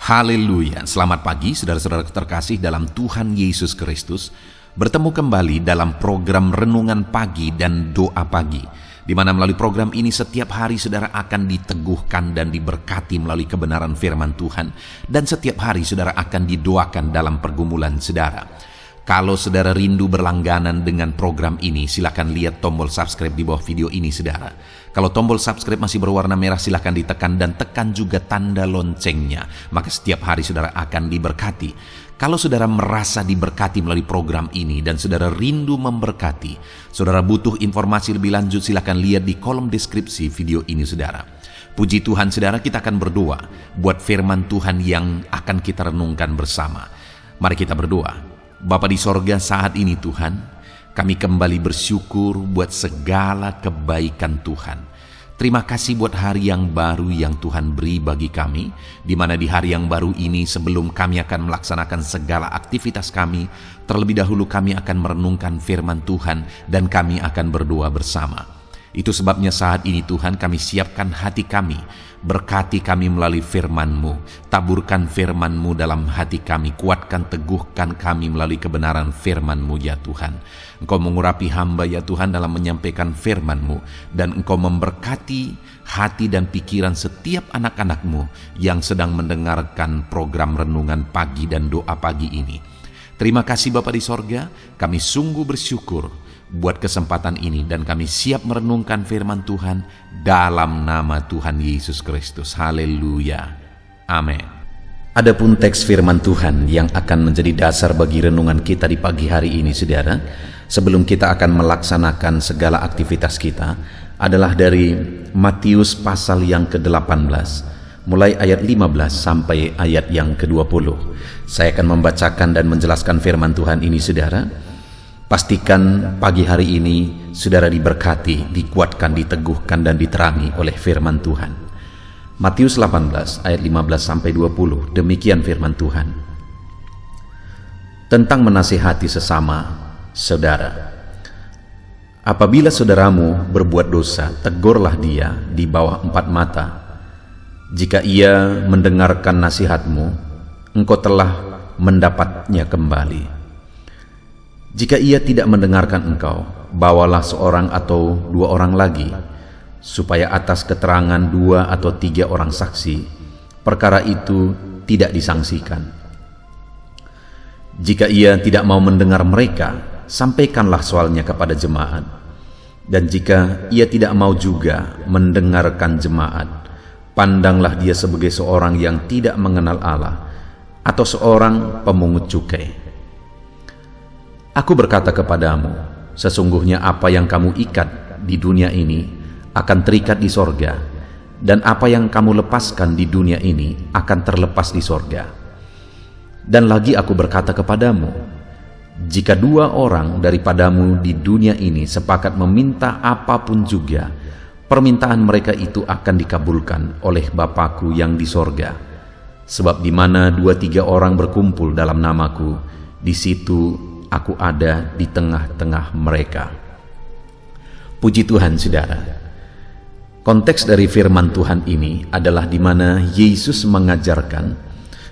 Haleluya, selamat pagi saudara-saudara terkasih dalam Tuhan Yesus Kristus. Bertemu kembali dalam program Renungan Pagi dan Doa Pagi, di mana melalui program ini setiap hari saudara akan diteguhkan dan diberkati melalui kebenaran firman Tuhan. Dan setiap hari saudara akan didoakan dalam pergumulan saudara. Kalau saudara rindu berlangganan dengan program ini, silakan lihat tombol subscribe di bawah video ini saudara. Kalau tombol subscribe masih berwarna merah, silakan ditekan dan tekan juga tanda loncengnya. Maka setiap hari saudara akan diberkati. Kalau saudara merasa diberkati melalui program ini dan saudara rindu memberkati, saudara butuh informasi lebih lanjut, silakan lihat di kolom deskripsi video ini saudara. Puji Tuhan saudara, kita akan berdoa buat firman Tuhan yang akan kita renungkan bersama. Mari kita berdoa. Bapa di sorga, saat ini Tuhan, kami kembali bersyukur buat segala kebaikan Tuhan. Terima kasih buat hari yang baru yang Tuhan beri bagi kami, di mana di hari yang baru ini sebelum kami akan melaksanakan segala aktivitas kami, terlebih dahulu kami akan merenungkan firman Tuhan dan kami akan berdoa bersama. Itu sebabnya saat ini Tuhan kami siapkan hati kami, berkati kami melalui firman-Mu, taburkan firman-Mu dalam hati kami, kuatkan teguhkan kami melalui kebenaran firman-Mu ya Tuhan. Engkau mengurapi hamba ya Tuhan dalam menyampaikan firman-Mu, dan Engkau memberkati hati dan pikiran setiap anak-anak-Mu yang sedang mendengarkan program Renungan Pagi dan Doa Pagi ini. Terima kasih Bapa di sorga, kami sungguh bersyukur buat kesempatan ini dan kami siap merenungkan firman Tuhan dalam nama Tuhan Yesus Kristus. Haleluya. Amin. Adapun teks firman Tuhan yang akan menjadi dasar bagi renungan kita di pagi hari ini saudara, sebelum kita akan melaksanakan segala aktivitas kita, adalah dari Matius pasal yang ke-18, mulai ayat 15 sampai ayat yang ke-20. Saya akan membacakan dan menjelaskan firman Tuhan ini saudara. Pastikan pagi hari ini saudara diberkati, dikuatkan, diteguhkan dan diterangi oleh firman Tuhan. Matius 18 ayat 15 sampai 20. Demikian firman Tuhan. Tentang menasihati sesama saudara. Apabila saudaramu berbuat dosa, tegurlah dia di bawah 4 mata. Jika ia mendengarkan nasihatmu, engkau telah mendapatnya kembali. Jika ia tidak mendengarkan engkau, bawalah seorang atau 2 orang lagi, supaya atas keterangan 2 atau 3 orang saksi, perkara itu tidak disangsikan. Jika ia tidak mau mendengar mereka, sampaikanlah soalnya kepada jemaat. Dan jika ia tidak mau juga mendengarkan jemaat, pandanglah dia sebagai seorang yang tidak mengenal Allah, atau seorang pemungut cukai. Aku berkata kepadamu, sesungguhnya apa yang kamu ikat di dunia ini akan terikat di sorga, dan apa yang kamu lepaskan di dunia ini akan terlepas di sorga. Dan lagi aku berkata kepadamu, jika 2 orang daripadamu di dunia ini sepakat meminta apapun juga, permintaan mereka itu akan dikabulkan oleh Bapa-Ku yang di sorga. Sebab di mana 2-3 orang berkumpul dalam namaku, di situ Aku ada di tengah-tengah mereka. Puji Tuhan saudara. Konteks dari firman Tuhan ini adalah di mana Yesus mengajarkan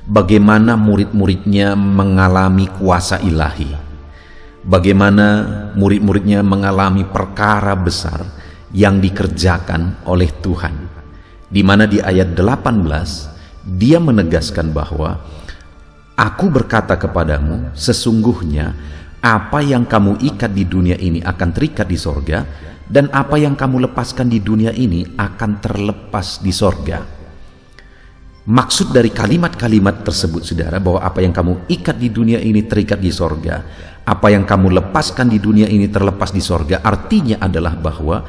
bagaimana murid-muridnya mengalami kuasa ilahi. Bagaimana murid-muridnya mengalami perkara besar yang dikerjakan oleh Tuhan. Di mana di ayat 18 dia menegaskan bahwa Aku berkata kepadamu, sesungguhnya apa yang kamu ikat di dunia ini akan terikat di sorga, dan apa yang kamu lepaskan di dunia ini akan terlepas di sorga. Maksud dari kalimat-kalimat tersebut saudara, bahwa apa yang kamu ikat di dunia ini terikat di sorga, apa yang kamu lepaskan di dunia ini terlepas di sorga, artinya adalah bahwa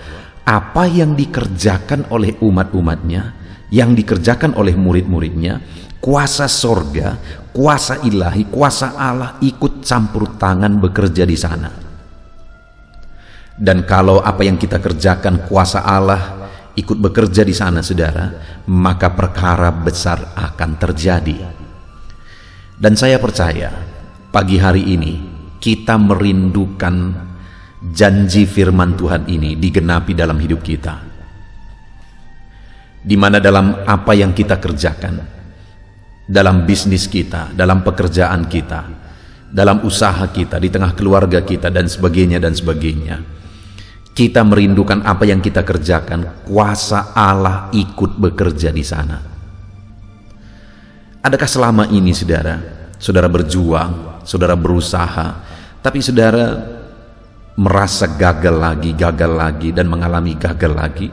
apa yang dikerjakan oleh umat-umatnya, yang dikerjakan oleh murid-muridnya, kuasa sorga, kuasa ilahi, kuasa Allah ikut campur tangan bekerja di sana. Dan kalau apa yang kita kerjakan kuasa Allah ikut bekerja di sana saudara, maka perkara besar akan terjadi. Dan saya percaya pagi hari ini kita merindukan janji firman Tuhan ini digenapi dalam hidup kita. Di mana dalam apa yang kita kerjakan, dalam bisnis kita, dalam pekerjaan kita, dalam usaha kita, di tengah keluarga kita, dan sebagainya dan sebagainya. Kita merindukan apa yang kita kerjakan, kuasa Allah ikut bekerja di sana. Adakah selama ini saudara berjuang, saudara berusaha, tapi saudara merasa gagal lagi, dan mengalami gagal lagi?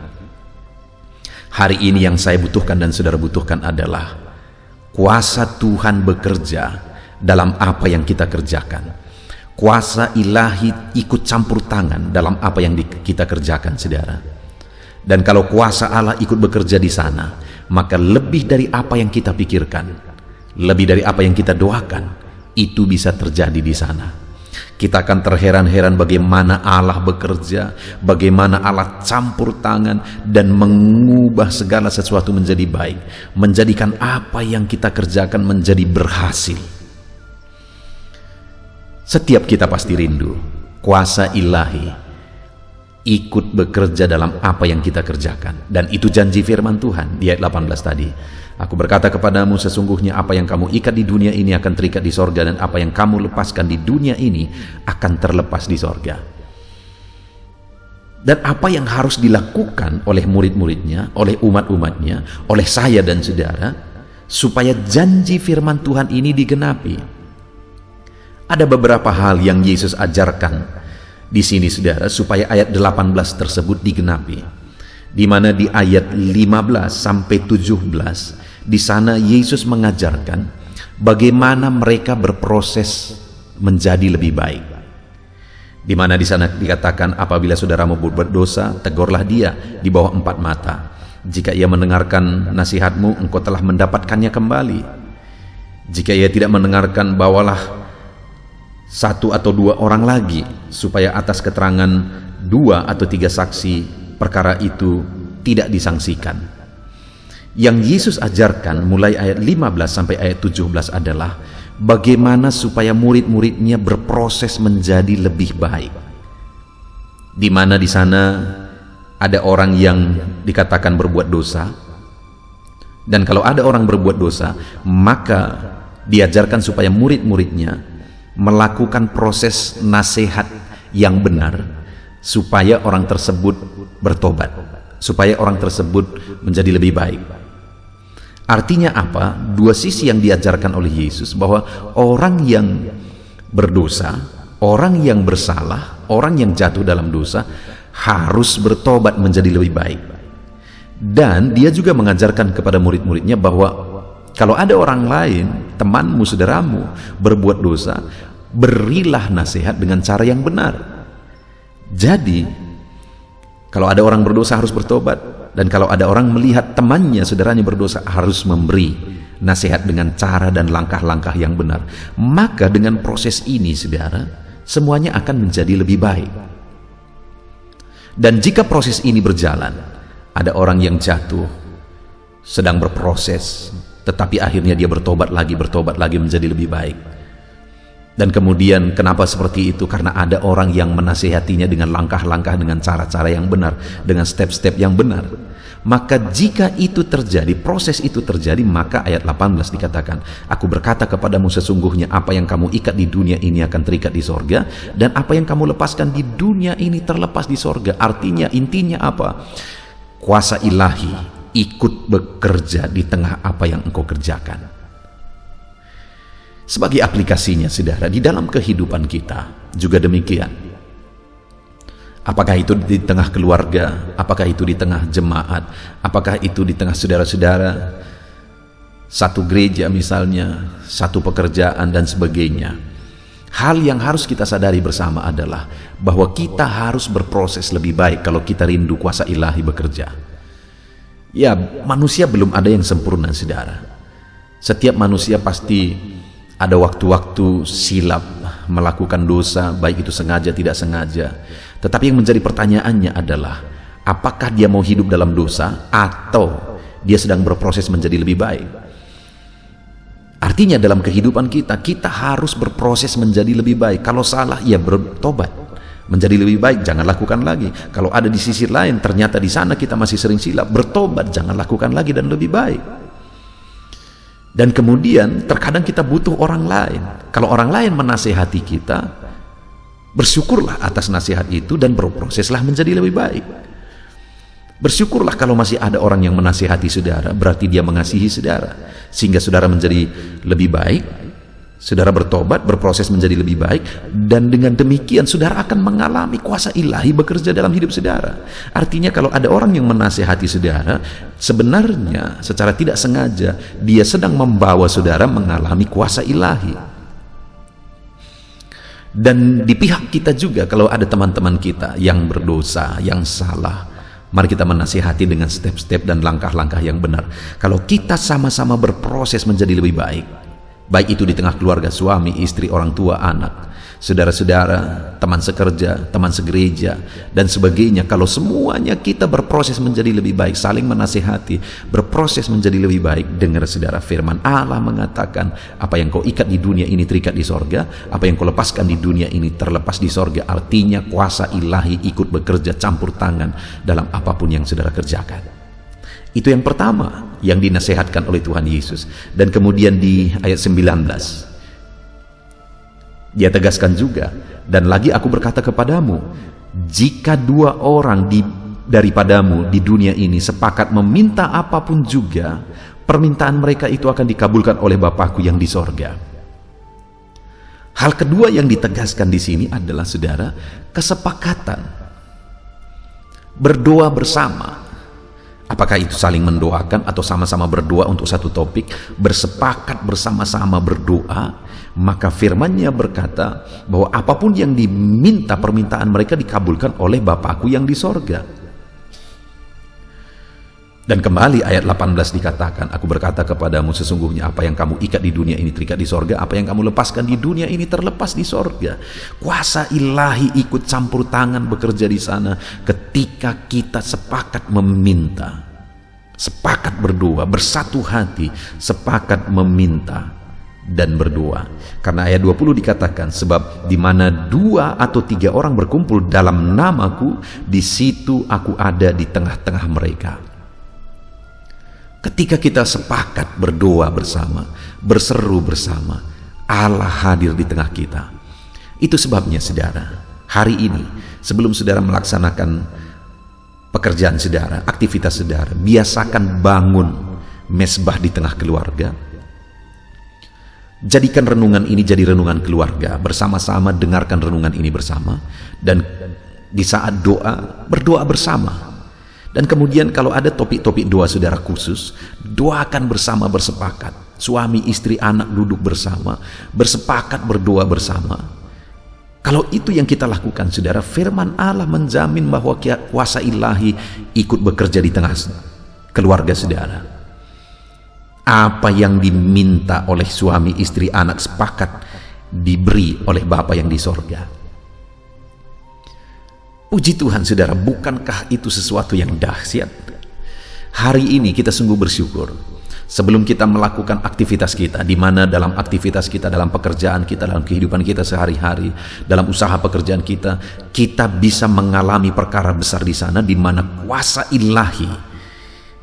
Hari ini yang saya butuhkan dan saudara butuhkan adalah kuasa Tuhan bekerja dalam apa yang kita kerjakan. Kuasa ilahi ikut campur tangan dalam apa yang kita kerjakan, saudara. Dan kalau kuasa Allah ikut bekerja di sana, maka lebih dari apa yang kita pikirkan, lebih dari apa yang kita doakan, itu bisa terjadi di sana. Kita akan terheran-heran bagaimana Allah bekerja, bagaimana Allah campur tangan dan mengubah segala sesuatu menjadi baik, menjadikan apa yang kita kerjakan menjadi berhasil. Setiap kita pasti rindu kuasa ilahi ikut bekerja dalam apa yang kita kerjakan, dan itu janji firman Tuhan di ayat 18 tadi. Aku berkata kepadamu, sesungguhnya apa yang kamu ikat di dunia ini akan terikat di sorga, dan apa yang kamu lepaskan di dunia ini akan terlepas di sorga. Dan apa yang harus dilakukan oleh murid-muridnya, oleh umat-umatnya, oleh saya dan saudara, supaya janji firman Tuhan ini digenapi. Ada beberapa hal yang Yesus ajarkan di sini, saudara, supaya ayat 18 tersebut digenapi. Di mana di ayat 15 sampai 17, di sana Yesus mengajarkan bagaimana mereka berproses menjadi lebih baik. Di mana di sana dikatakan, apabila saudaramu berdosa, tegurlah dia di bawah 4 mata. Jika ia mendengarkan nasihatmu, engkau telah mendapatkannya kembali. Jika ia tidak mendengarkan, bawalah 1 atau 2 orang lagi, supaya atas keterangan 2 atau 3 saksi perkara itu tidak disangsikan. Yang Yesus ajarkan mulai ayat 15 sampai ayat 17 adalah bagaimana supaya murid-muridnya berproses menjadi lebih baik. Di mana di sana ada orang yang dikatakan berbuat dosa, dan kalau ada orang berbuat dosa, maka diajarkan supaya murid-muridnya melakukan proses nasihat yang benar supaya orang tersebut bertobat, supaya orang tersebut menjadi lebih baik. Artinya apa? 2 sisi yang diajarkan oleh Yesus, bahwa orang yang berdosa, orang yang bersalah, orang yang jatuh dalam dosa harus bertobat menjadi lebih baik. Dan dia juga mengajarkan kepada murid-muridnya bahwa kalau ada orang lain, temanmu, saudaramu berbuat dosa, berilah nasihat dengan cara yang benar. Jadi kalau ada orang berdosa harus bertobat, dan kalau ada orang melihat temannya, saudaranya berdosa, harus memberi nasihat dengan cara dan langkah-langkah yang benar. Maka dengan proses ini, saudara, semuanya akan menjadi lebih baik. Dan jika proses ini berjalan, ada orang yang jatuh, sedang berproses, tetapi akhirnya dia bertobat lagi menjadi lebih baik. Dan kemudian kenapa seperti itu? Karena ada orang yang menasihatinya dengan langkah-langkah, dengan cara-cara yang benar, dengan step-step yang benar. Maka jika itu terjadi, proses itu terjadi, maka ayat 18 dikatakan, aku berkata kepadamu, sesungguhnya apa yang kamu ikat di dunia ini akan terikat di sorga, dan apa yang kamu lepaskan di dunia ini terlepas di sorga. Artinya, intinya apa? Kuasa ilahi ikut bekerja di tengah apa yang engkau kerjakan. Sebagai aplikasinya, saudara, di dalam kehidupan kita juga demikian. Apakah itu di tengah keluarga, apakah itu di tengah jemaat, apakah itu di tengah saudara-saudara, satu gereja misalnya, satu pekerjaan dan sebagainya. Hal yang harus kita sadari bersama adalah bahwa kita harus berproses lebih baik kalau kita rindu kuasa ilahi bekerja. Ya, manusia belum ada yang sempurna, saudara. Setiap manusia pasti ada waktu-waktu silap, melakukan dosa, baik itu sengaja tidak sengaja. Tetapi yang menjadi pertanyaannya adalah, apakah dia mau hidup dalam dosa atau dia sedang berproses menjadi lebih baik? Artinya dalam kehidupan kita harus berproses menjadi lebih baik. Kalau salah, ya bertobat menjadi lebih baik, jangan lakukan lagi. Kalau ada di sisi lain, ternyata di sana kita masih sering silap, bertobat, jangan lakukan lagi dan lebih baik. Dan kemudian terkadang kita butuh orang lain. Kalau orang lain menasihati kita, bersyukurlah atas nasihat itu dan berproseslah menjadi lebih baik. Bersyukurlah kalau masih ada orang yang menasihati saudara, berarti dia mengasihi saudara, sehingga saudara menjadi lebih baik. Saudara bertobat, berproses menjadi lebih baik, dan dengan demikian saudara akan mengalami kuasa ilahi bekerja dalam hidup saudara. Artinya kalau ada orang yang menasihati saudara, sebenarnya secara tidak sengaja dia sedang membawa saudara mengalami kuasa ilahi. Dan di pihak kita juga, kalau ada teman-teman kita yang berdosa, yang salah, mari kita menasihati dengan step-step dan langkah-langkah yang benar. Kalau kita sama-sama berproses menjadi lebih baik, baik itu di tengah keluarga, suami, istri, orang tua, anak, saudara-saudara, teman sekerja, teman segereja, dan sebagainya. Kalau semuanya kita berproses menjadi lebih baik, saling menasihati, berproses menjadi lebih baik. Dengar saudara, firman Allah mengatakan, apa yang kau ikat di dunia ini terikat di sorga, apa yang kau lepaskan di dunia ini terlepas di sorga. Artinya kuasa ilahi ikut bekerja campur tangan dalam apapun yang saudara kerjakan. Itu yang pertama yang dinasihatkan oleh Tuhan Yesus. Dan kemudian di ayat 19 dia tegaskan juga, dan lagi aku berkata kepadamu, jika dua orang daripadamu di dunia ini sepakat meminta apapun juga, permintaan mereka itu akan dikabulkan oleh Bapakku yang di sorga. Hal kedua yang ditegaskan di sini adalah saudara, kesepakatan berdoa bersama. Apakah itu saling mendoakan atau sama-sama berdoa untuk satu topik, bersepakat bersama-sama berdoa, maka firman-Nya berkata bahwa apapun yang diminta, permintaan mereka dikabulkan oleh Bapakku yang di sorga. Dan kembali ayat 18 dikatakan, aku berkata kepadamu, sesungguhnya apa yang kamu ikat di dunia ini terikat di sorga, apa yang kamu lepaskan di dunia ini terlepas di sorga. Kuasa ilahi ikut campur tangan bekerja di sana ketika kita sepakat meminta, sepakat berdoa, bersatu hati, sepakat meminta dan berdoa. Karena ayat 20 dikatakan, sebab di mana 2 atau 3 orang berkumpul dalam namaku, di situ aku ada di tengah-tengah mereka. Ketika kita sepakat berdoa bersama, berseru bersama, Allah hadir di tengah kita. Itu sebabnya saudara, hari ini sebelum saudara melaksanakan pekerjaan saudara, aktivitas saudara, biasakan bangun mesbah di tengah keluarga. Jadikan renungan ini jadi renungan keluarga, bersama-sama dengarkan renungan ini bersama, dan di saat doa, berdoa bersama. Dan kemudian kalau ada topik-topik doa saudara khusus, doakan bersama, bersepakat. Suami, istri, anak duduk bersama, bersepakat berdoa bersama. Kalau itu yang kita lakukan saudara, firman Allah menjamin bahwa kuasa ilahi ikut bekerja di tengah keluarga saudara. Apa yang diminta oleh suami, istri, anak sepakat diberi oleh Bapa yang di sorga. Puji Tuhan saudara, bukankah itu sesuatu yang dahsyat? Hari ini kita sungguh bersyukur. Sebelum kita melakukan aktivitas kita, di mana dalam aktivitas kita, dalam pekerjaan kita, dalam kehidupan kita sehari-hari, dalam usaha pekerjaan kita, kita bisa mengalami perkara besar di sana, di mana kuasa ilahi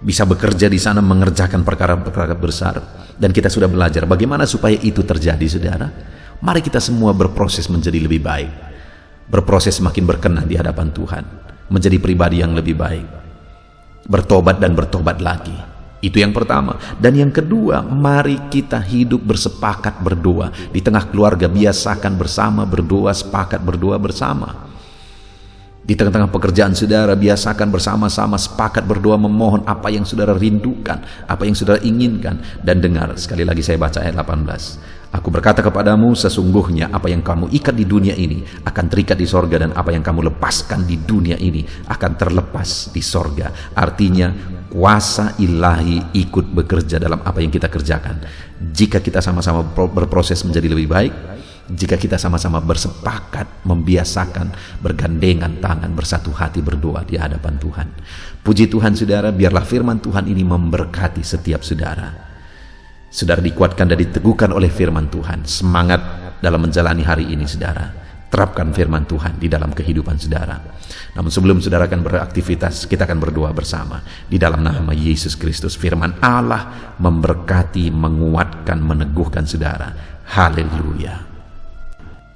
bisa bekerja di sana, mengerjakan perkara-perkara besar. Dan kita sudah belajar bagaimana supaya itu terjadi saudara. Mari kita semua berproses menjadi lebih baik, berproses semakin berkenan di hadapan Tuhan, menjadi pribadi yang lebih baik, bertobat dan bertobat lagi. Itu yang pertama. Dan yang kedua, mari kita hidup bersepakat berdoa. Di tengah keluarga biasakan bersama berdoa, sepakat berdoa bersama. Di tengah-tengah pekerjaan saudara biasakan bersama-sama sepakat berdoa, memohon apa yang saudara rindukan, apa yang saudara inginkan. Dan dengar, sekali lagi saya baca ayat 18. Aku berkata kepadamu, sesungguhnya apa yang kamu ikat di dunia ini akan terikat di sorga, dan apa yang kamu lepaskan di dunia ini akan terlepas di sorga. Artinya kuasa ilahi ikut bekerja dalam apa yang kita kerjakan. Jika kita sama-sama berproses menjadi lebih baik, jika kita sama-sama bersepakat, membiasakan, bergandengan tangan, bersatu hati berdoa di hadapan Tuhan. Puji Tuhan saudara, biarlah firman Tuhan ini memberkati setiap saudara. Saudara dikuatkan dan diteguhkan oleh firman Tuhan. Semangat dalam menjalani hari ini saudara. Terapkan firman Tuhan di dalam kehidupan saudara. Namun sebelum saudara akan beraktivitas, kita akan berdoa bersama. Di dalam nama Yesus Kristus, firman Allah memberkati, menguatkan, meneguhkan saudara. Haleluya.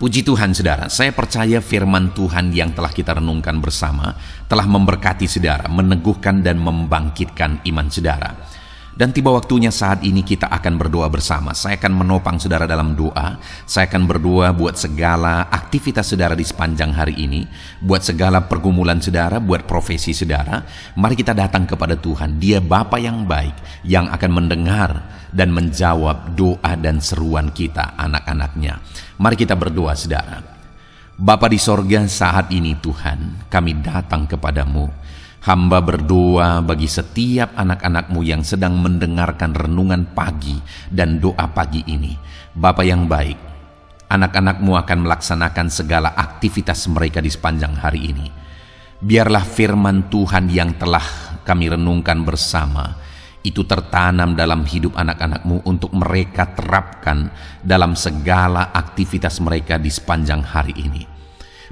Puji Tuhan saudara, saya percaya firman Tuhan yang telah kita renungkan bersama telah memberkati saudara, meneguhkan dan membangkitkan iman saudara. Dan tiba waktunya saat ini kita akan berdoa bersama. Saya akan menopang saudara dalam doa. Saya akan berdoa buat segala aktivitas saudara di sepanjang hari ini, buat segala pergumulan saudara, buat profesi saudara. Mari kita datang kepada Tuhan. Dia Bapa yang baik, yang akan mendengar dan menjawab doa dan seruan kita, anak-anaknya. Mari kita berdoa saudara. Bapa di sorga, saat ini Tuhan, kami datang kepadamu. Hamba berdoa bagi setiap anak-anak-Mu yang sedang mendengarkan renungan pagi dan doa pagi ini. Bapa yang baik, anak-anak-Mu akan melaksanakan segala aktivitas mereka di sepanjang hari ini. Biarlah firman Tuhan yang telah kami renungkan bersama itu tertanam dalam hidup anak-anak-Mu untuk mereka terapkan dalam segala aktivitas mereka di sepanjang hari ini.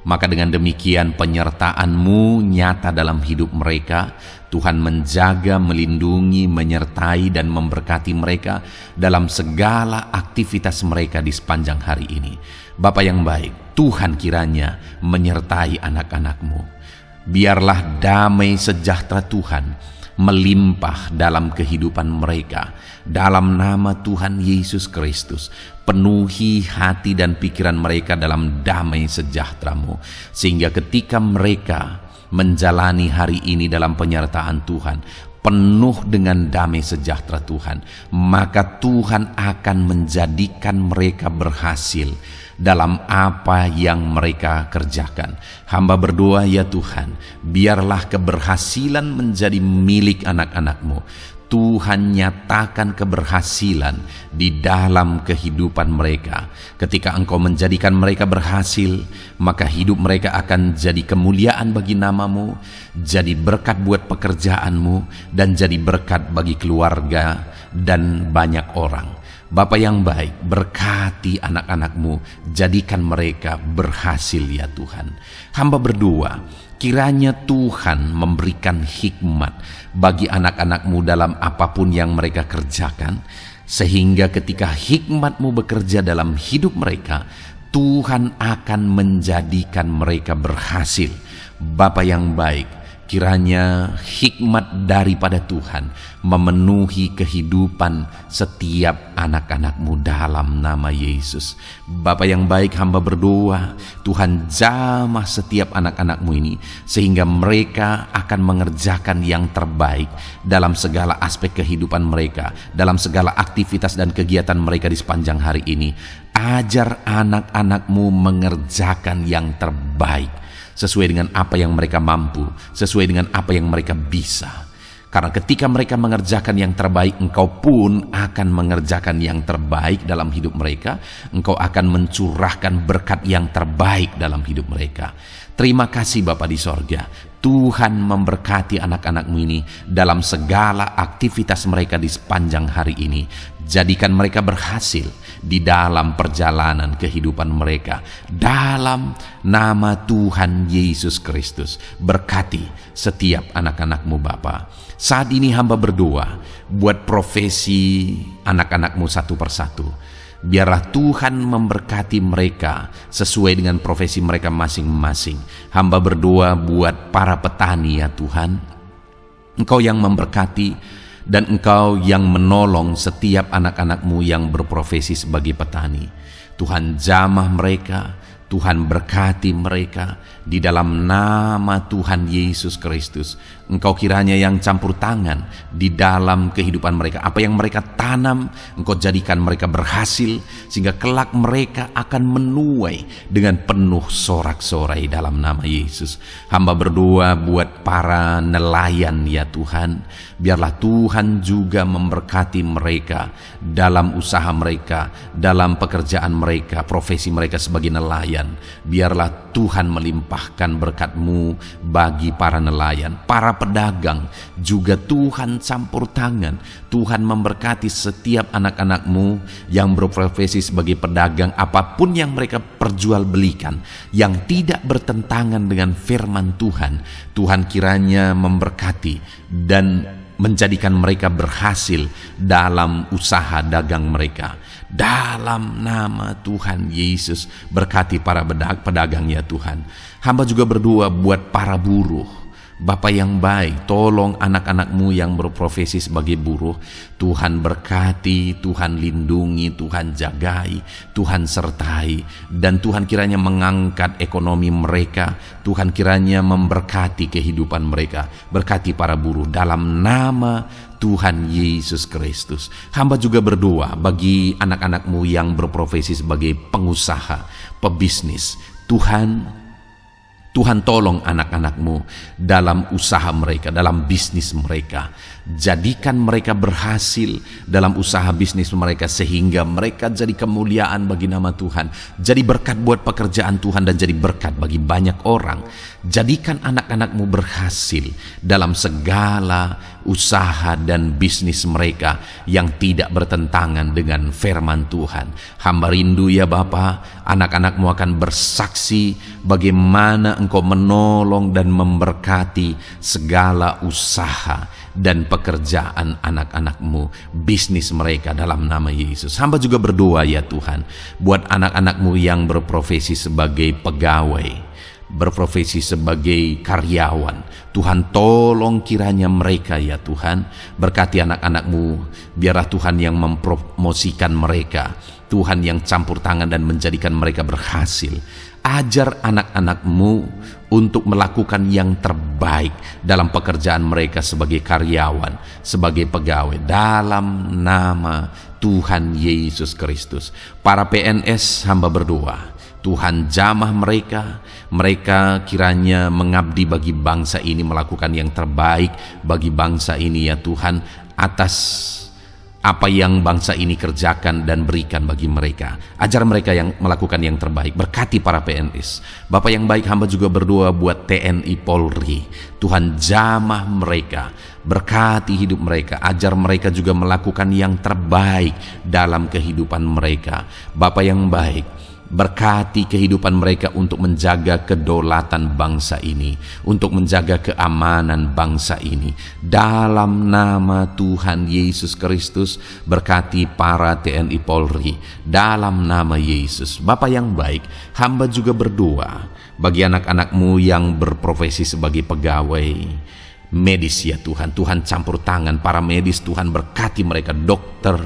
Maka dengan demikian penyertaan-Mu nyata dalam hidup mereka. Tuhan menjaga, melindungi, menyertai dan memberkati mereka dalam segala aktivitas mereka di sepanjang hari ini. Bapa yang baik, Tuhan kiranya menyertai anak-anak-Mu. Biarlah damai sejahtera Tuhan melimpah dalam kehidupan mereka. Dalam nama Tuhan Yesus Kristus, penuhi hati dan pikiran mereka dalam damai sejahtera-Mu, sehingga ketika mereka menjalani hari ini dalam penyertaan Tuhan, penuh dengan damai sejahtera Tuhan, maka Tuhan akan menjadikan mereka berhasil dalam apa yang mereka kerjakan. Hamba berdoa ya Tuhan, biarlah keberhasilan menjadi milik anak-anak-Mu. Tuhan nyatakan keberhasilan di dalam kehidupan mereka. Ketika Engkau menjadikan mereka berhasil, maka hidup mereka akan jadi kemuliaan bagi nama-Mu, jadi berkat buat pekerjaan-Mu, dan jadi berkat bagi keluarga dan banyak orang. Bapa yang baik, berkati anak-anak-Mu, jadikan mereka berhasil ya Tuhan. Hamba berdoa, kiranya Tuhan memberikan hikmat bagi anak-anak-Mu dalam apapun yang mereka kerjakan, sehingga ketika hikmat-Mu bekerja dalam hidup mereka, Tuhan akan menjadikan mereka berhasil. Bapa yang baik, kiranya hikmat daripada Tuhan memenuhi kehidupan setiap anak-anak-Mu dalam nama Yesus. Bapa yang baik, hamba berdoa, Tuhan jamah setiap anak-anak-Mu ini, sehingga mereka akan mengerjakan yang terbaik dalam segala aspek kehidupan mereka, dalam segala aktivitas dan kegiatan mereka di sepanjang hari ini. Ajar anak-anak-Mu mengerjakan yang terbaik, sesuai dengan apa yang mereka mampu, sesuai dengan apa yang mereka bisa. Karena ketika mereka mengerjakan yang terbaik, Engkau pun akan mengerjakan yang terbaik dalam hidup mereka. Engkau akan mencurahkan berkat yang terbaik dalam hidup mereka. Terima kasih Bapa di sorga. Tuhan memberkati anak-anak-Mu ini dalam segala aktivitas mereka di sepanjang hari ini. Jadikan mereka berhasil di dalam perjalanan kehidupan mereka. Dalam nama Tuhan Yesus Kristus, berkati setiap anak-anak-Mu Bapa. Saat ini hamba berdoa buat profesi anak-anak-Mu satu persatu. Biarlah Tuhan memberkati mereka sesuai dengan profesi mereka masing-masing. Hamba berdoa buat para petani ya Tuhan. Engkau yang memberkati dan Engkau yang menolong setiap anak-anak-Mu yang berprofesi sebagai petani. Tuhan jamah mereka, Tuhan berkati mereka di dalam nama Tuhan Yesus Kristus. Engkau kiranya yang campur tangan di dalam kehidupan mereka. Apa yang mereka tanam, Engkau jadikan mereka berhasil, sehingga kelak mereka akan menuai dengan penuh sorak-sorai dalam nama Yesus. Hamba berdoa buat para nelayan ya Tuhan. Biarlah Tuhan juga memberkati mereka dalam usaha mereka, dalam pekerjaan mereka, profesi mereka sebagai nelayan. Biarlah Tuhan melimpahkan berkat-Mu bagi para nelayan, para pedagang juga Tuhan campur tangan. Tuhan memberkati setiap anak-anak-Mu yang berprofesi sebagai pedagang, apapun yang mereka perjualbelikan yang tidak bertentangan dengan firman Tuhan. Tuhan kiranya memberkati dan menjadikan mereka berhasil dalam usaha dagang mereka. Dalam nama Tuhan Yesus, berkati para pedagang ya Tuhan. Hamba juga berdoa buat para buruh. Bapa yang baik, tolong anak-anak-Mu yang berprofesi sebagai buruh. Tuhan berkati, Tuhan lindungi, Tuhan jagai, Tuhan sertai. Dan Tuhan kiranya mengangkat ekonomi mereka. Tuhan kiranya memberkati kehidupan mereka. Berkati para buruh dalam nama Tuhan Yesus Kristus. Hamba juga berdoa bagi anak-anak-Mu yang berprofesi sebagai pengusaha, pebisnis. Tuhan tolong anak-anak-Mu dalam usaha mereka, dalam bisnis mereka. Jadikan mereka berhasil dalam usaha bisnis mereka sehingga mereka jadi kemuliaan bagi nama Tuhan. Jadi berkat buat pekerjaan Tuhan dan jadi berkat bagi banyak orang. Jadikan anak-anak-Mu berhasil dalam segala usaha dan bisnis mereka yang tidak bertentangan dengan firman Tuhan. Hamba rindu ya Bapa, anak-anak-Mu akan bersaksi bagaimana Engkau menolong dan memberkati segala usaha dan pekerjaan anak-anak-Mu, bisnis mereka dalam nama Yesus. Hamba juga berdoa ya Tuhan buat anak-anak-Mu yang berprofesi sebagai pegawai, berprofesi sebagai karyawan. Tuhan tolong kiranya mereka ya Tuhan, berkati anak-anak-Mu, biarlah Tuhan yang mempromosikan mereka, Tuhan yang campur tangan dan menjadikan mereka berhasil. Ajar anak-anak-Mu untuk melakukan yang terbaik dalam pekerjaan mereka sebagai karyawan, sebagai pegawai, dalam nama Tuhan Yesus Kristus. Para PNS hamba berdoa, Tuhan jamah mereka, mereka kiranya mengabdi bagi bangsa ini, melakukan yang terbaik bagi bangsa ini ya Tuhan, atas apa yang bangsa ini kerjakan dan berikan bagi mereka. Ajar mereka yang melakukan yang terbaik. Berkati para PNS. Bapak yang baik, hamba juga berdoa buat TNI Polri. Tuhan jamah mereka, berkati hidup mereka. Ajar mereka juga melakukan yang terbaik dalam kehidupan mereka. Bapak yang baik, berkati kehidupan mereka untuk menjaga kedaulatan bangsa ini, untuk menjaga keamanan bangsa ini. Dalam nama Tuhan Yesus Kristus, berkati para TNI Polri dalam nama Yesus. Bapa yang baik, hamba juga berdoa bagi anak-anak-Mu yang berprofesi sebagai pegawai medis ya Tuhan. Tuhan campur tangan para medis, Tuhan berkati mereka, dokter,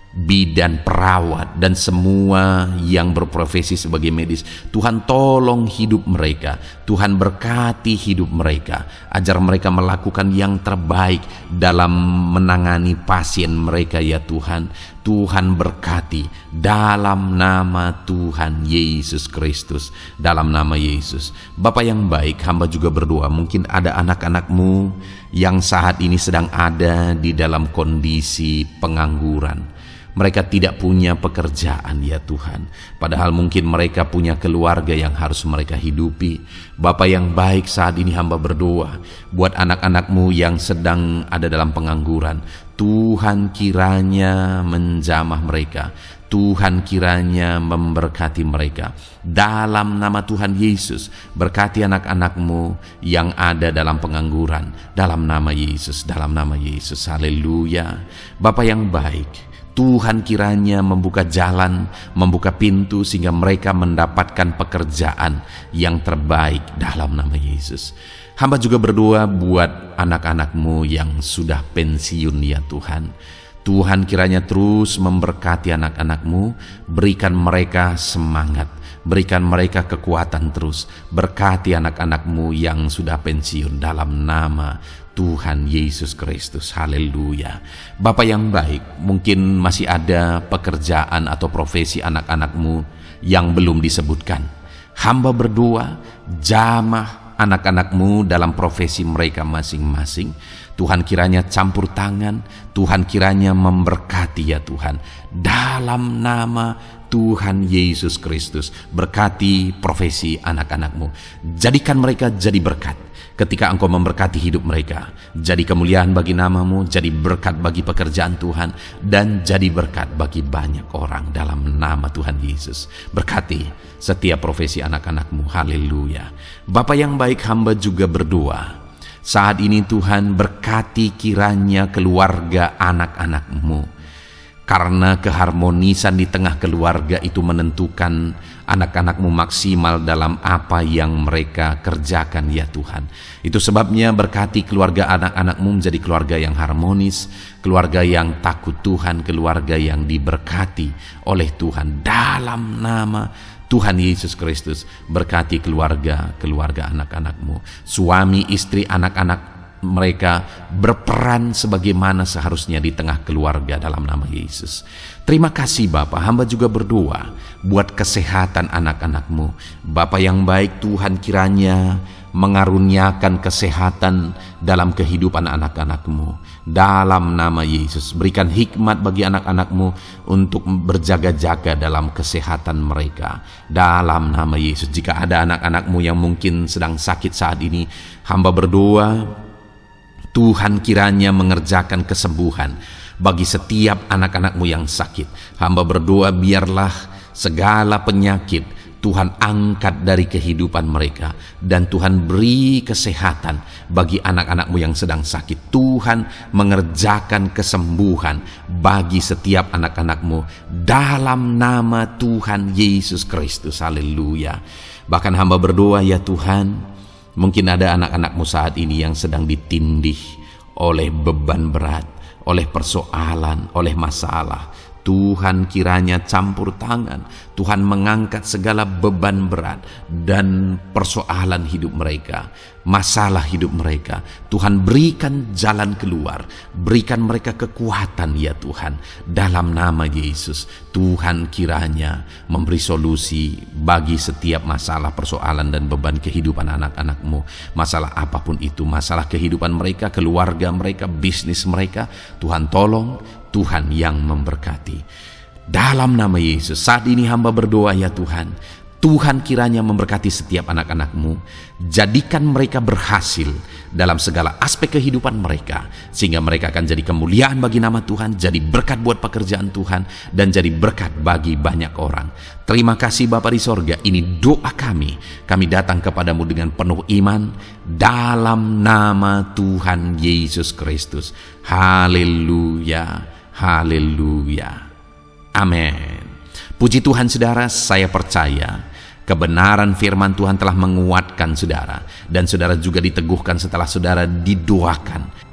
bidan, perawat, dan semua yang berprofesi sebagai medis. Tuhan tolong hidup mereka, Tuhan berkati hidup mereka. Ajar mereka melakukan yang terbaik dalam menangani pasien mereka ya Tuhan. Tuhan berkati dalam nama Tuhan Yesus Kristus, dalam nama Yesus. Bapa yang baik, hamba juga berdoa, mungkin ada anak-anak-Mu yang saat ini sedang ada di dalam kondisi pengangguran. Mereka tidak punya pekerjaan ya Tuhan, padahal mungkin mereka punya keluarga yang harus mereka hidupi. Bapa yang baik, saat ini hamba berdoa buat anak-anak-Mu yang sedang ada dalam pengangguran. Tuhan kiranya menjamah mereka, Tuhan kiranya memberkati mereka. Dalam nama Tuhan Yesus, berkati anak-anak-Mu yang ada dalam pengangguran, dalam nama Yesus, dalam nama Yesus. Haleluya. Bapa yang baik, Tuhan kiranya membuka jalan, membuka pintu sehingga mereka mendapatkan pekerjaan yang terbaik dalam nama Yesus. Hamba juga berdoa buat anak-anak-Mu yang sudah pensiun ya Tuhan. Tuhan kiranya terus memberkati anak-anak-Mu, berikan mereka semangat, berikan mereka kekuatan terus. Berkati anak-anak-Mu yang sudah pensiun dalam nama Tuhan Yesus Kristus. Haleluya. Bapa yang baik, mungkin masih ada pekerjaan atau profesi anak-anak-Mu yang belum disebutkan. Hamba berdoa, jamah anak-anak-Mu dalam profesi mereka masing-masing. Tuhan kiranya campur tangan, Tuhan kiranya memberkati ya Tuhan. Dalam nama Tuhan Yesus Kristus, berkati profesi anak-anak-Mu. Jadikan mereka jadi berkat ketika Engkau memberkati hidup mereka. Jadi kemuliaan bagi nama-Mu, jadi berkat bagi pekerjaan Tuhan, dan jadi berkat bagi banyak orang dalam nama Tuhan Yesus. Berkati setiap profesi anak-anak-Mu. Haleluya. Bapa yang baik, hamba juga berdoa saat ini Tuhan, berkati kiranya keluarga anak-anak-Mu. Karena keharmonisan di tengah keluarga itu menentukan anak-anak-Mu maksimal dalam apa yang mereka kerjakan ya Tuhan. Itu sebabnya berkati keluarga anak-anak-Mu menjadi keluarga yang harmonis, keluarga yang takut Tuhan, keluarga yang diberkati oleh Tuhan. Dalam nama Tuhan Yesus Kristus, berkati keluarga anak-anak-Mu. Suami, istri, anak-anak mereka berperan sebagaimana seharusnya di tengah keluarga dalam nama Yesus. Terima kasih Bapa, hamba juga berdoa buat kesehatan anak-anak-Mu. Bapa yang baik, Tuhan kiranya mengaruniakan kesehatan dalam kehidupan anak-anak-Mu. Dalam nama Yesus, berikan hikmat bagi anak-anak-Mu untuk berjaga-jaga dalam kesehatan mereka. Dalam nama Yesus, jika ada anak-anak-Mu yang mungkin sedang sakit saat ini, hamba berdoa Tuhan kiranya mengerjakan kesembuhan bagi setiap anak-anak-Mu yang sakit. Hamba berdoa biarlah segala penyakit Tuhan angkat dari kehidupan mereka, dan Tuhan beri kesehatan bagi anak-anak-Mu yang sedang sakit. Tuhan mengerjakan kesembuhan bagi setiap anak-anak-Mu dalam nama Tuhan Yesus Kristus. Haleluya. Bahkan hamba berdoa ya Tuhan, mungkin ada anak-anak-Mu saat ini yang sedang ditindih oleh beban berat, oleh persoalan, oleh masalah. Tuhan kiranya campur tangan, Tuhan mengangkat segala beban berat dan persoalan hidup mereka, masalah hidup mereka. Tuhan berikan jalan keluar, berikan mereka kekuatan ya Tuhan. Dalam nama Yesus, Tuhan kiranya memberi solusi bagi setiap masalah, persoalan dan beban kehidupan anak-anak-Mu. Masalah apapun itu, masalah kehidupan mereka, keluarga mereka, bisnis mereka, Tuhan tolong, Tuhan yang memberkati. Dalam nama Yesus, saat ini hamba berdoa ya Tuhan, Tuhan kiranya memberkati setiap anak-anak-Mu, jadikan mereka berhasil dalam segala aspek kehidupan mereka, sehingga mereka akan jadi kemuliaan bagi nama Tuhan, jadi berkat buat pekerjaan Tuhan, dan jadi berkat bagi banyak orang. Terima kasih Bapa di sorga, ini doa kami datang kepadamu dengan penuh iman, dalam nama Tuhan Yesus Kristus. Haleluya, haleluya, amin. Puji Tuhan saudara, saya percaya kebenaran firman Tuhan telah menguatkan saudara, dan saudara juga diteguhkan setelah saudara didoakan.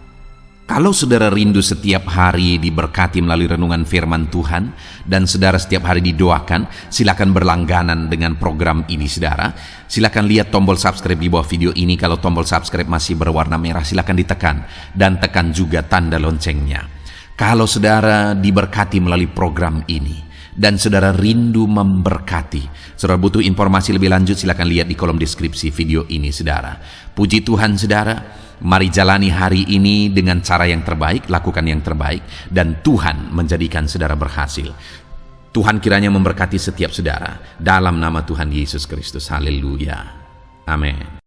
Kalau saudara rindu setiap hari diberkati melalui renungan firman Tuhan, dan saudara setiap hari didoakan, silakan berlangganan dengan program ini saudara. Silakan lihat tombol subscribe di bawah video ini. Kalau tombol subscribe masih berwarna merah, silakan ditekan, dan tekan juga tanda loncengnya. Kalau saudara diberkati melalui program ini, dan saudara rindu memberkati, saudara butuh informasi lebih lanjut, silakan lihat di kolom deskripsi video ini saudara. Puji Tuhan saudara, mari jalani hari ini dengan cara yang terbaik, lakukan yang terbaik, dan Tuhan menjadikan saudara berhasil. Tuhan kiranya memberkati setiap saudara dalam nama Tuhan Yesus Kristus. Haleluya, amin.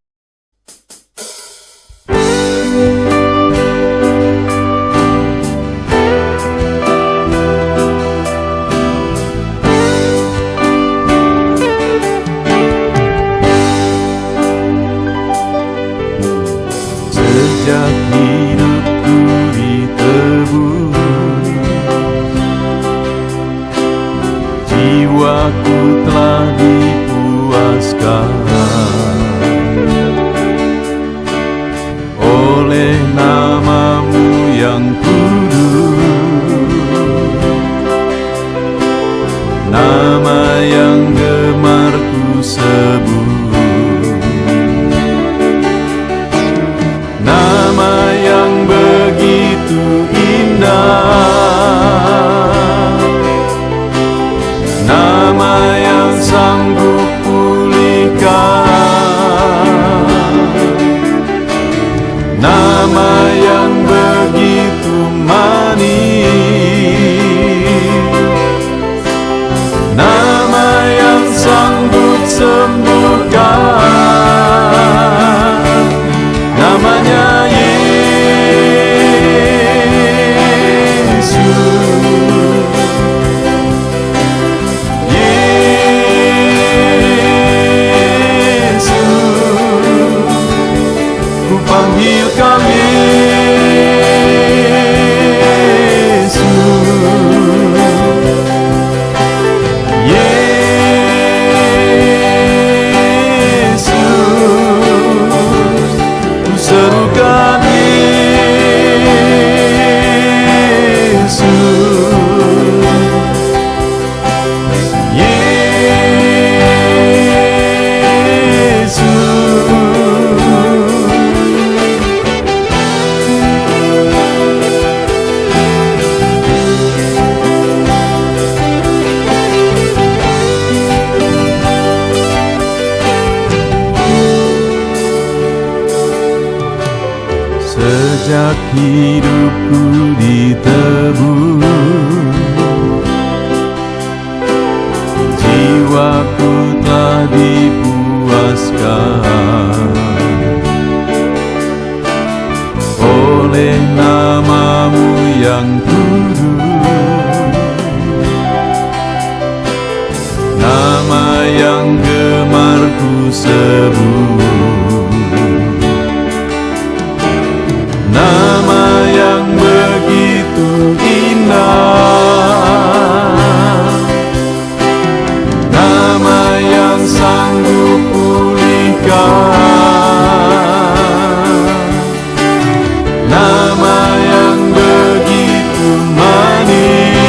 Sejak hidupku ditebus, jiwaku telah dipuaskan oleh nama-Mu yang kudus, nama yang gemar ku sebut. Nama yang begitu indah, nama yang sanggup pulihkan hak hidupku ditebus, jiwaku telah dipuaskan oleh nama-Mu yang kudus, nama yang gemar ku sebut, nama yang begitu indah, nama yang sanggup pulihkan, nama yang begitu manis,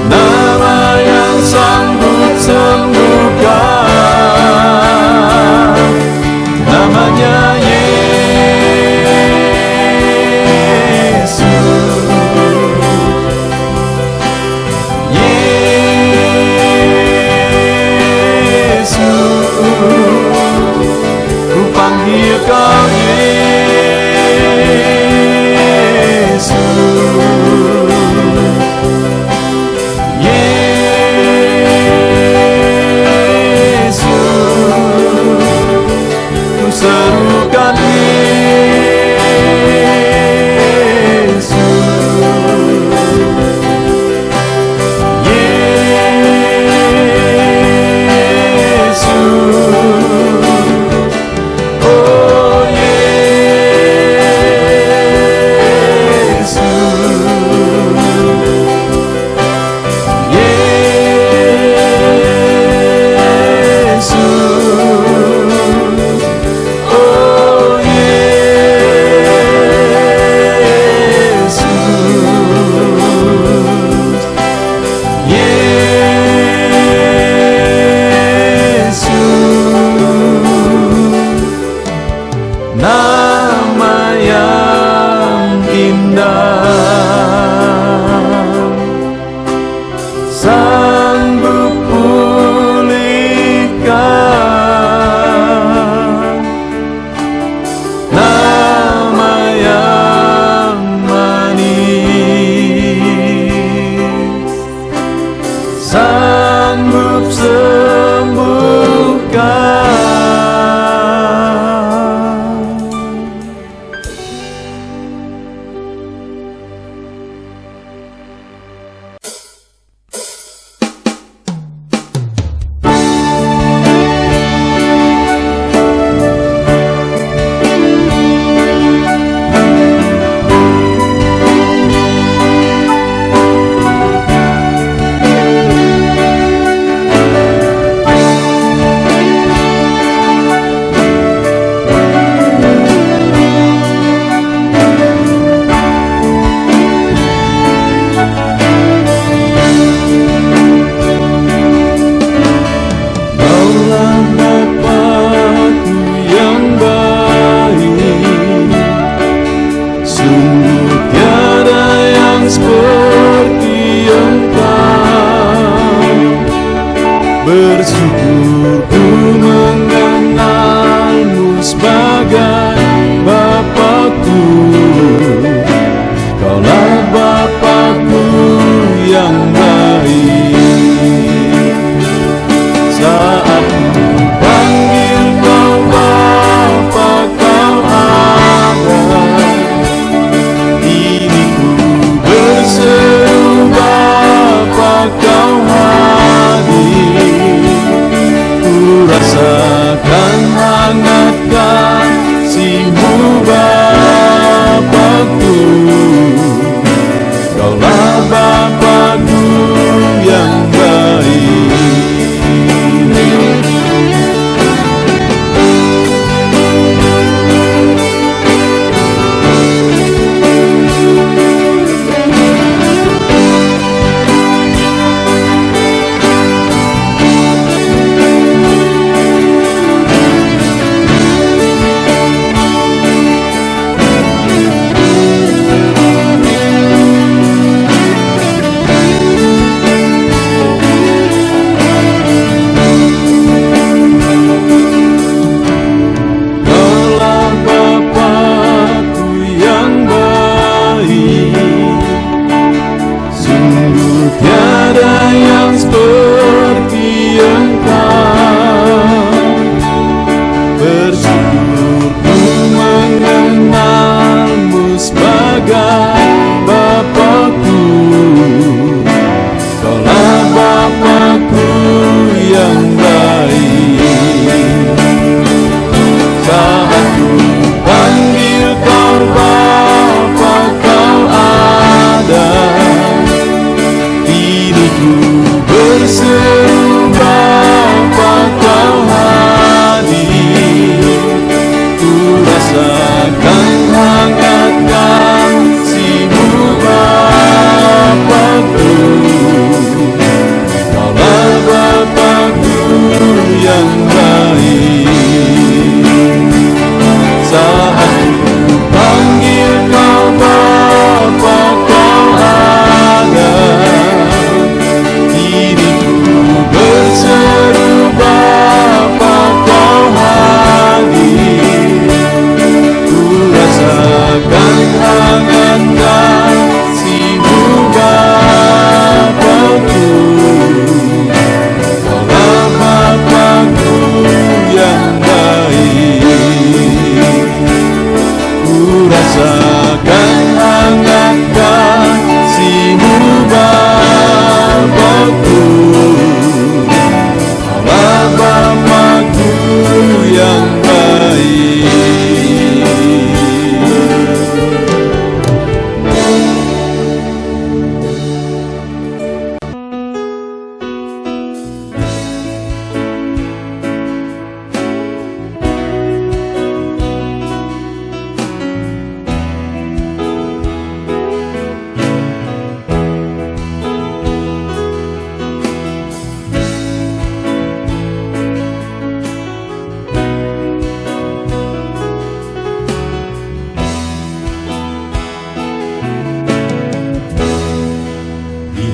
nama yang sanggup sembuhkan, namanya Yesus. Yesus, ku panggil Kau Yesus. Yesus, ku serukan Yesus. Yesus, oh Yesus. Yesus, oh Yesus, nama yang indah, sanggup pulihkan, nama yang manis, sanggup sembuhkan. Bersyukur ku mengenalmu sebagai Bapakku. Kaulah Bapakku yang baik. Saat ku panggil Kau Bapa, Kau ada. Ini ku berseru Bapa, Kau hadir. Rasakan hangat kasih-Mu Bapakku. Kaulah Bapakku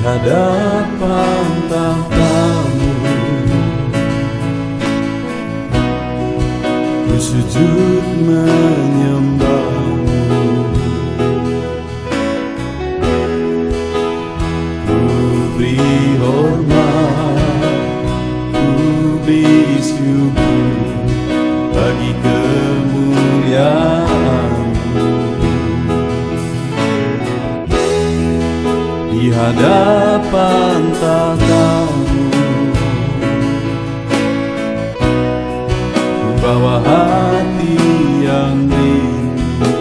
hadapan tahta-Mu, ku sujud menyembah-Mu. Ku beri hormat, ku beri syukur bagi kemuliaan-Mu. Di hadapan tahta-Mu, ku bawa hati yang rindu.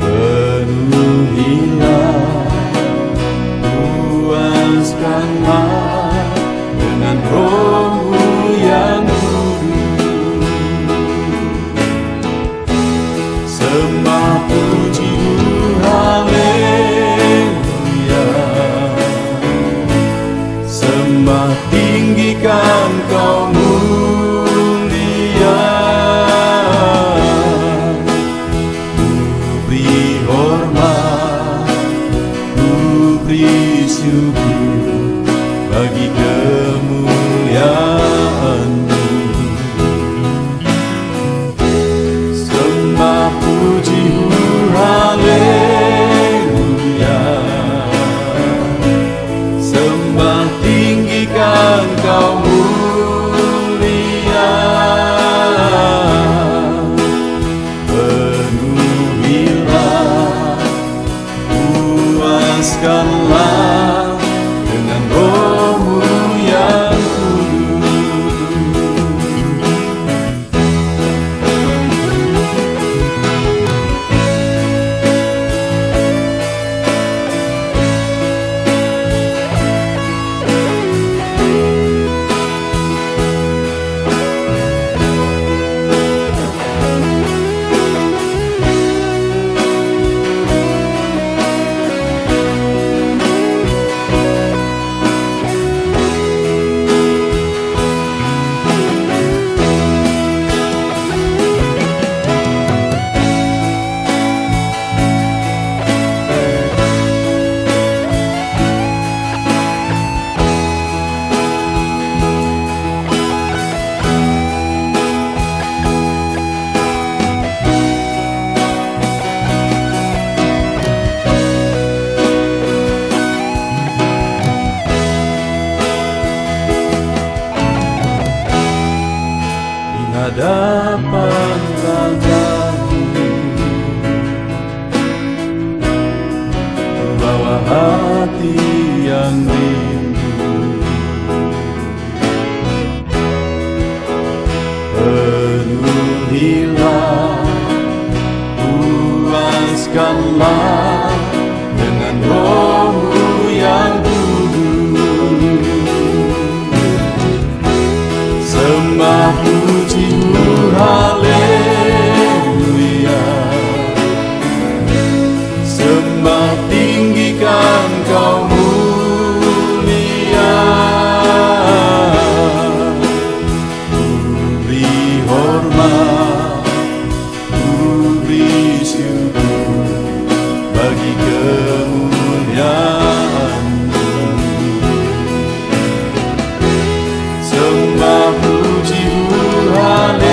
Penuhilah, puaskanlah dengan Roh-Mu yang kudus. Sembah puji haleluya, sembah tinggikan Kau mulia. Ku beri hormat, ku beri syukur bagi kemuliaan-Mu. Sembah puji haleluya, sembah tinggikan Kau mulia. Penuhilah, puaskanlah dengan Roh-Mu yang kudus. Hadapan tahta-Mu, bawa hati yang rindu. Penuhilah, puaskanlah dengan Roh-Mu yang kudus. Sembah puji haleluya, sembah tinggikan Kau mulia. Ku beri hormat, ku beri syukur bagi kemuliaan-Mu. Sembah puji haleluya,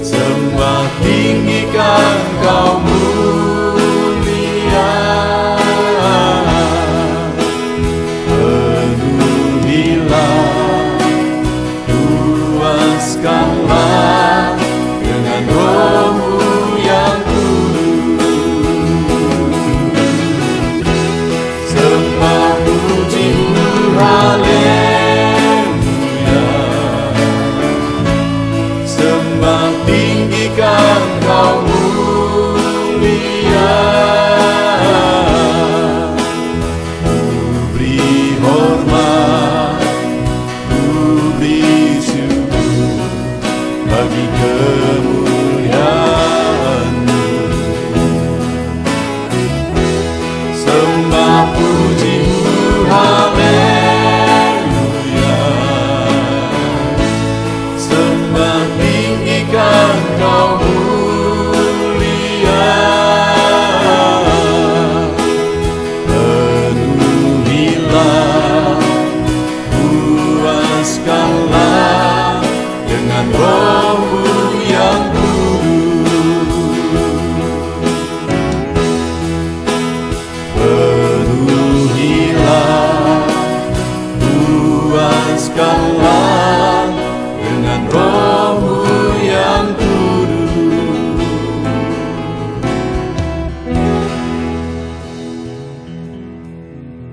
sembah tinggikan Kau mulia.